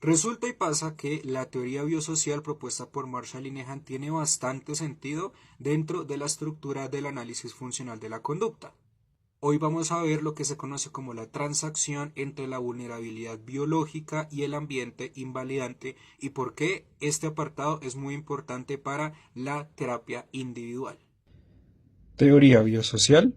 Resulta y pasa que la teoría biosocial propuesta por Marshall y Linehan tiene bastante sentido dentro de la estructura del análisis funcional de la conducta. Hoy vamos a ver lo que se conoce como la transacción entre la vulnerabilidad biológica y el ambiente invalidante y por qué este apartado es muy importante para la terapia individual. Teoría biosocial.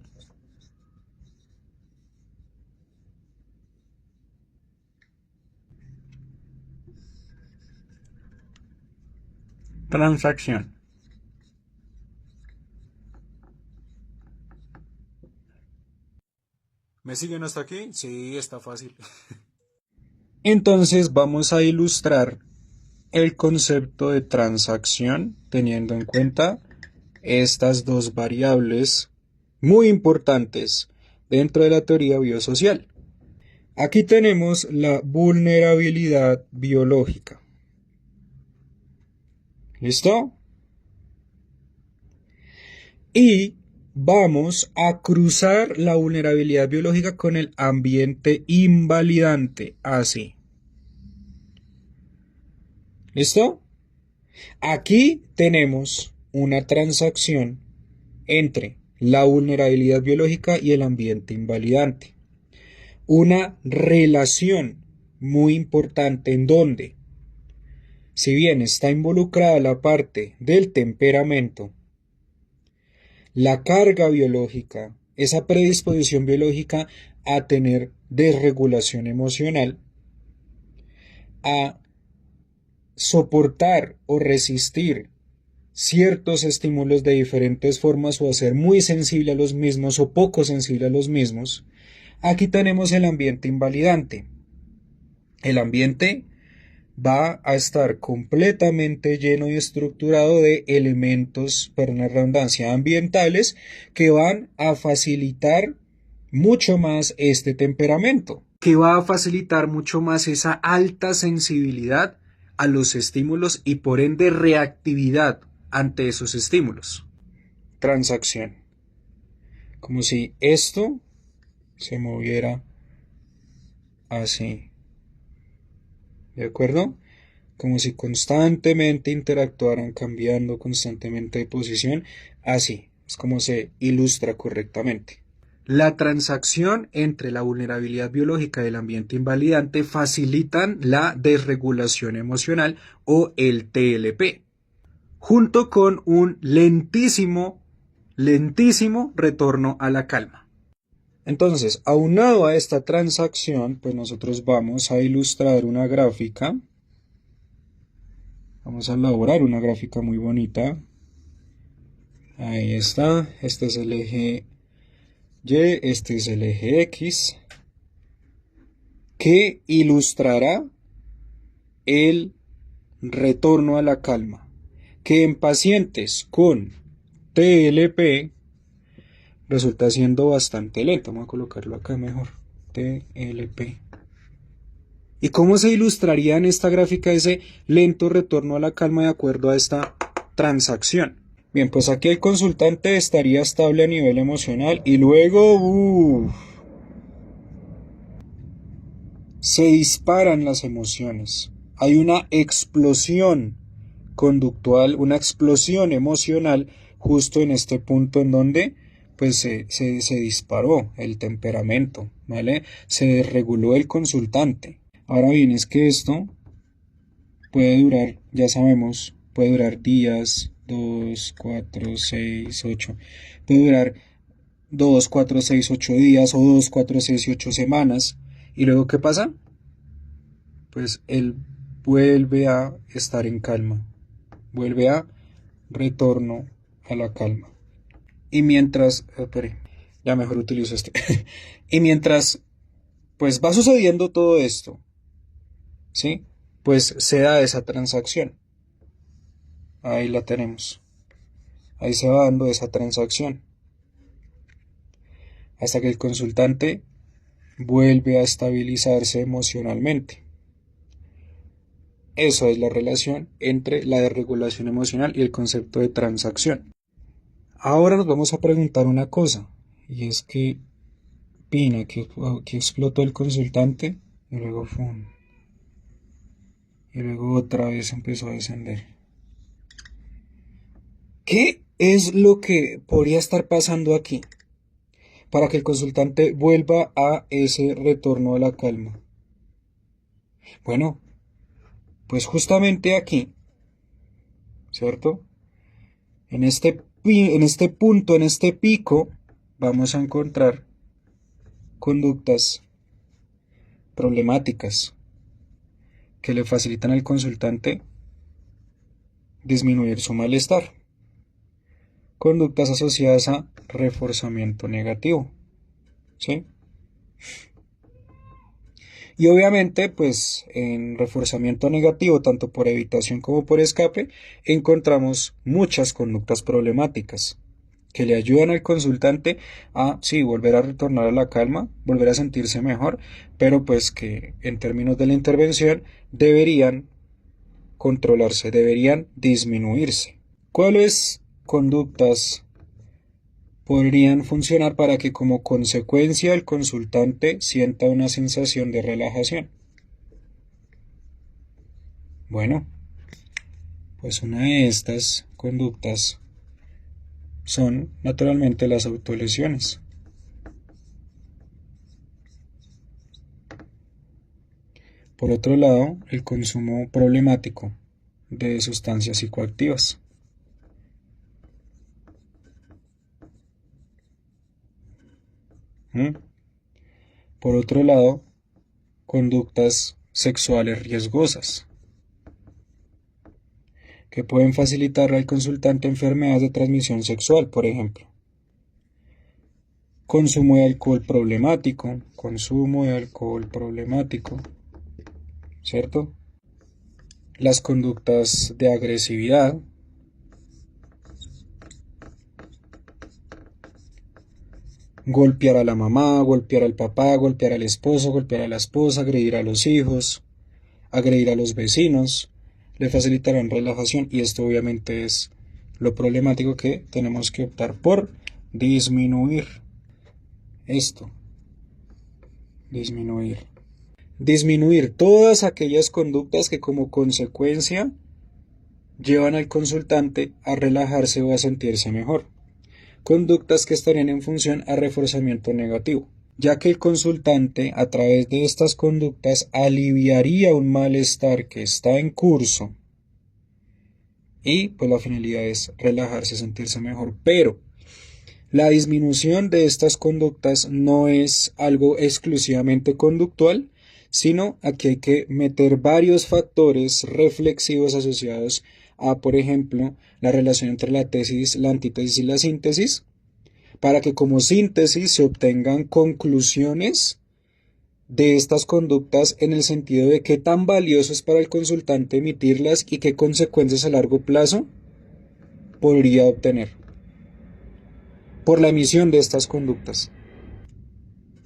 Transacción. ¿Me siguen hasta aquí? Sí, está fácil. Entonces vamos a ilustrar el concepto de transacción teniendo en cuenta estas dos variables muy importantes dentro de la teoría biosocial. Aquí tenemos la vulnerabilidad biológica. ¿Listo? Y vamos a cruzar la vulnerabilidad biológica con el ambiente invalidante, así. ¿Listo? Aquí tenemos una transacción entre la vulnerabilidad biológica y el ambiente invalidante. Una relación muy importante en donde, si bien está involucrada la parte del temperamento, la carga biológica, esa predisposición biológica a tener desregulación emocional, a soportar o resistir ciertos estímulos de diferentes formas o a ser muy sensible a los mismos o poco sensible a los mismos, aquí tenemos el ambiente invalidante. El ambiente va a estar completamente lleno y estructurado de elementos, por una redundancia, ambientales que van a facilitar mucho más este temperamento, que va a facilitar mucho más esa alta sensibilidad a los estímulos y por ende reactividad ante esos estímulos. Transacción. Como si esto se moviera así. ¿De acuerdo? Como si constantemente interactuaran cambiando constantemente de posición, así es como se ilustra correctamente. La transacción entre la vulnerabilidad biológica y el ambiente invalidante facilitan la desregulación emocional o el TLP, junto con un lentísimo retorno a la calma. Entonces, aunado a esta transacción, pues nosotros vamos a ilustrar una gráfica. Vamos a elaborar una gráfica muy bonita. Ahí está. Este es el eje Y, este es el eje X, que ilustrará el retorno a la calma, que en pacientes con TLP resulta siendo bastante lento. Vamos a colocarlo acá mejor. TLP. ¿Y cómo se ilustraría en esta gráfica ese lento retorno a la calma de acuerdo a esta transacción? Bien, pues aquí el consultante estaría estable a nivel emocional y luego se disparan las emociones. Hay una explosión conductual, una explosión emocional justo en este punto en donde pues se disparó el temperamento, ¿vale? Se desreguló el consultante. Ahora bien, es que esto puede durar, ya sabemos, puede durar días, 2, 4, 6, 8. Puede durar 2, 4, 6, 8 días o 2, 4, 6 y 8 semanas. ¿Y luego qué pasa? Pues él vuelve a estar en calma. Vuelve a retorno a la calma. Y mientras, espere, ya mejor utilizo este. Y mientras, pues va sucediendo todo esto, ¿sí? Pues se da esa transacción. Ahí la tenemos. Ahí se va dando esa transacción. Hasta que el consultante vuelve a estabilizarse emocionalmente. Eso es la relación entre la desregulación emocional y el concepto de transacción. Ahora nos vamos a preguntar una cosa, y es que, Pina, que explotó el consultante, y luego, ¡fum! y luego otra vez empezó a descender. ¿Qué es lo que podría estar pasando aquí para que el consultante vuelva a ese retorno a la calma? Bueno, pues justamente aquí, ¿cierto? En este punto, en este pico, vamos a encontrar conductas problemáticas que le facilitan al consultante disminuir su malestar. Conductas asociadas a reforzamiento negativo, ¿sí? Y obviamente, pues en reforzamiento negativo, tanto por evitación como por escape, encontramos muchas conductas problemáticas que le ayudan al consultante a, sí, volver a retornar a la calma, volver a sentirse mejor, pero pues que en términos de la intervención deberían controlarse, deberían disminuirse. ¿Cuáles conductas podrían funcionar para que como consecuencia el consultante sienta una sensación de relajación? Bueno, pues una de estas conductas son naturalmente las autolesiones. Por otro lado, el consumo problemático de sustancias psicoactivas. Por otro lado, conductas sexuales riesgosas, que pueden facilitar al consultante enfermedades de transmisión sexual, por ejemplo. Consumo de alcohol problemático, ¿cierto? Las conductas de agresividad, golpear a la mamá, golpear al papá, golpear al esposo, golpear a la esposa, agredir a los hijos, agredir a los vecinos, le facilitarán relajación y esto obviamente es lo problemático que tenemos que optar por disminuir. Disminuir todas aquellas conductas que como consecuencia llevan al consultante a relajarse o a sentirse mejor. Conductas que estarían en función a reforzamiento negativo, ya que el consultante a través de estas conductas aliviaría un malestar que está en curso y pues la finalidad es relajarse, sentirse mejor, pero la disminución de estas conductas no es algo exclusivamente conductual, sino aquí hay que meter varios factores reflexivos asociados a, por ejemplo, la relación entre la tesis, la antítesis y la síntesis, para que como síntesis se obtengan conclusiones de estas conductas en el sentido de qué tan valioso es para el consultante emitirlas y qué consecuencias a largo plazo podría obtener por la emisión de estas conductas.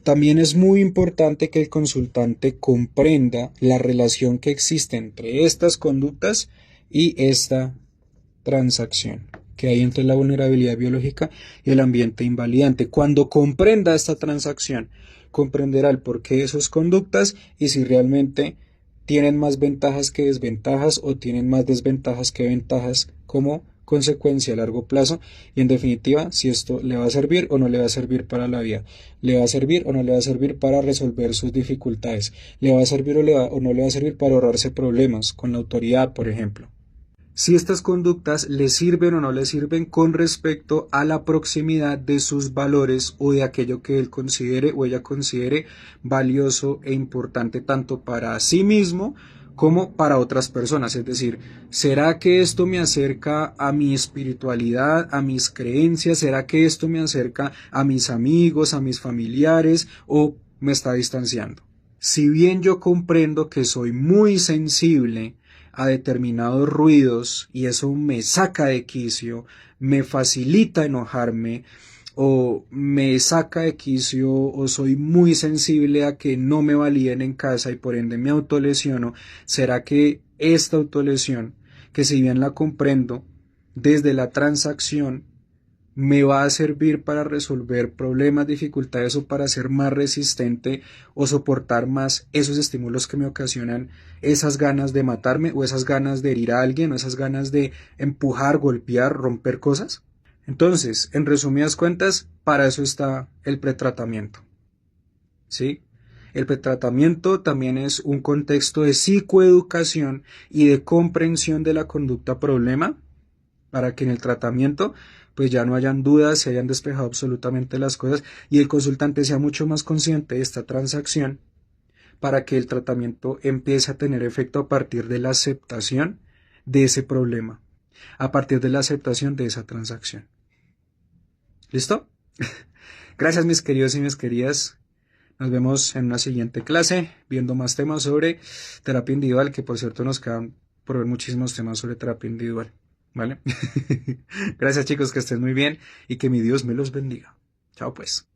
También es muy importante que el consultante comprenda la relación que existe entre estas conductas y esta transacción que hay entre la vulnerabilidad biológica y el ambiente invalidante. Cuando comprenda esta transacción, comprenderá el porqué de sus conductas y si realmente tienen más ventajas que desventajas o tienen más desventajas que ventajas como consecuencia a largo plazo y en definitiva si esto le va a servir o no le va a servir para la vida, le va a servir o no le va a servir para resolver sus dificultades, le va a servir o no le va a servir para ahorrarse problemas con la autoridad, por ejemplo. Si estas conductas le sirven o no le sirven con respecto a la proximidad de sus valores o de aquello que él considere o ella considere valioso e importante tanto para sí mismo como para otras personas. Es decir, ¿será que esto me acerca a mi espiritualidad, a mis creencias? ¿Será que esto me acerca a mis amigos, a mis familiares o me está distanciando? Si bien yo comprendo que soy muy sensible a determinados ruidos y eso me saca de quicio, me facilita enojarme o me saca de quicio o soy muy sensible a que no me validen en casa y por ende me autolesiono, ¿será que esta autolesión, que si bien la comprendo desde la transacción, me va a servir para resolver problemas, dificultades o para ser más resistente o soportar más esos estímulos que me ocasionan esas ganas de matarme o esas ganas de herir a alguien o esas ganas de empujar, golpear, romper cosas. Entonces, en resumidas cuentas, para eso está el pretratamiento. ¿Sí? El pretratamiento también es un contexto de psicoeducación y de comprensión de la conducta problema para que en el tratamiento pues ya no hayan dudas, se hayan despejado absolutamente las cosas y el consultante sea mucho más consciente de esta transacción para que el tratamiento empiece a tener efecto a partir de la aceptación de ese problema, a partir de la aceptación de esa transacción. ¿Listo? Gracias mis queridos y mis queridas. Nos vemos en una siguiente clase viendo más temas sobre terapia individual, que por cierto nos quedan por ver muchísimos temas sobre terapia individual. ¿Vale? Gracias chicos, que estén muy bien y que mi Dios me los bendiga. Chao pues.